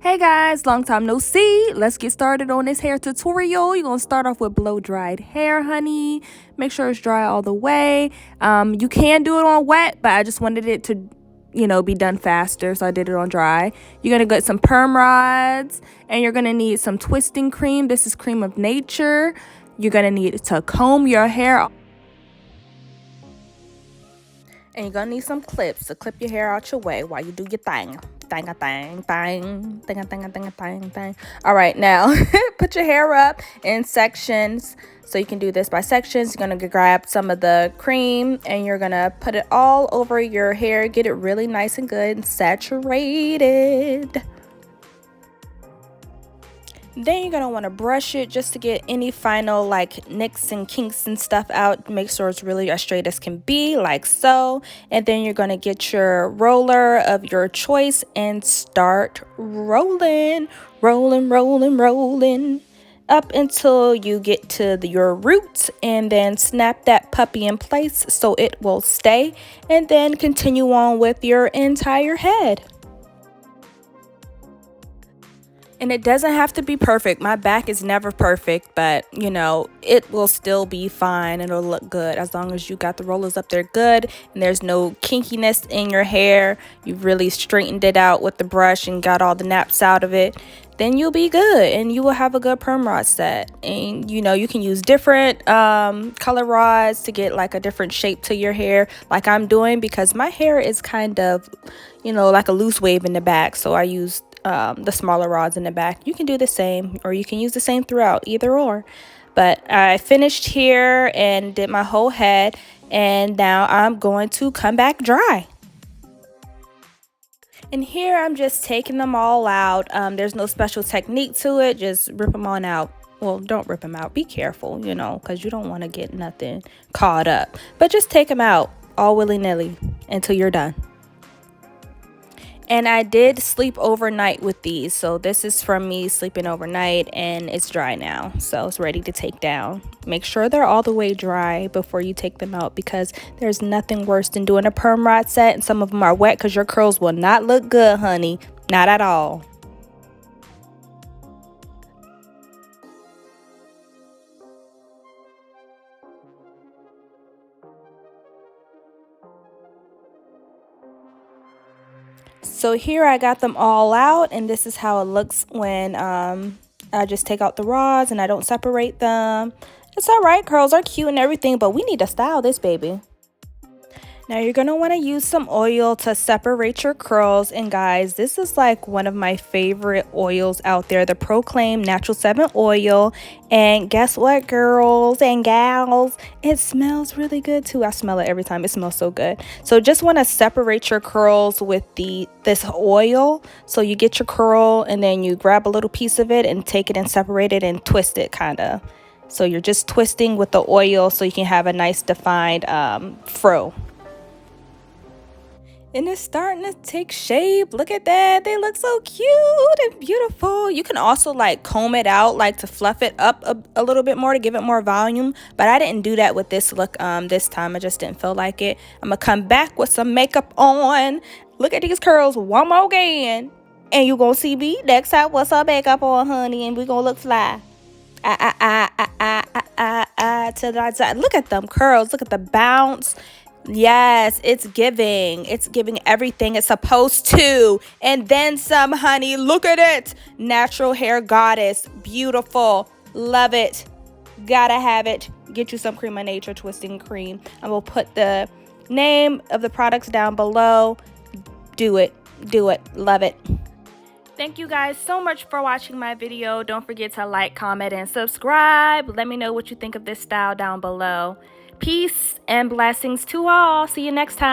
Hey guys, long time no see. Let's get started on this hair tutorial. You're gonna start off with blow dried hair, honey. Make sure it's dry all the way. You can do it on wet, but I just wanted it to, be done faster, so I did it on dry. You're gonna get some perm rods, and you're gonna need some twisting cream. This is Cream of Nature. You're gonna need to comb your hair. And you're gonna need some clips to clip your hair out your way while you do your thing. All right, now put your hair up in sections. So you can do this by sections. You're gonna grab some of the cream and you're gonna put it all over your hair. Get it really nice and good and saturated. Then you're going to want to brush it just to get any final like nicks and kinks and stuff out. Make sure it's really as straight as can be, like so. And then you're going to get your roller of your choice and start rolling up until you get to your roots, and then snap that puppy in place so it will stay, and then continue on with your entire head. And it doesn't have to be perfect. My back is never perfect, but it will still be fine. It'll look good as long as you got the rollers up there good and there's no kinkiness in your hair. You've really straightened it out with the brush and got all the naps out of it. Then you'll be good and you will have a good perm rod set. And you can use different color rods to get like a different shape to your hair, like I'm doing, because my hair is kind of like a loose wave in the back, so I use the smaller rods in the back. You can do the same, or you can use the same throughout, either or. But I finished here and did my whole head, and now I'm going to come back dry. And here I'm just taking them all out. There's no special technique to it. Just rip them on out. Well, don't rip them out. Be careful, because you don't want to get nothing caught up. But just take them out all willy-nilly until you're done. And I did sleep overnight with these. So this is from me sleeping overnight, and it's dry now. So it's ready to take down. Make sure they're all the way dry before you take them out, because there's nothing worse than doing a perm rod set and some of them are wet, because your curls will not look good, honey. Not at all. So here I got them all out, and this is how it looks when I just take out the rods and I don't separate them. It's all right, curls are cute and everything, but we need to style this baby. Now you're going to want to use some oil to separate your curls. And guys, this is like one of my favorite oils out there, the Proclaim Natural 7 oil. And guess what, girls and gals? It smells really good too. I smell it every time. It smells so good. So just want to separate your curls with this oil. So you get your curl and then you grab a little piece of it and take it and separate it and twist it kind of. So you're just twisting with the oil so you can have a nice defined fro. And it's starting to take shape. Look at that. They look so cute and beautiful. You can also like comb it out, like to fluff it up a little bit more to give it more volume. But I didn't do that with this look this time. I just didn't feel like it. I'm going to come back with some makeup on. Look at these curls one more again. And you're going to see me next time with some makeup on, honey. And we're going to look fly. To the side. Look at them curls. Look at the bounce. Yes, it's giving everything it's supposed to, and then some, honey. Look at it. Natural hair goddess. Beautiful. Love it. Gotta have it. Get you some Cream of Nature twisting cream. I will put the name of the products down below. Do it. Love it. Thank you guys so much for watching my video. Don't forget to like, comment, and subscribe. Let me know what you think of this style down below. Peace and blessings to all. See you next time.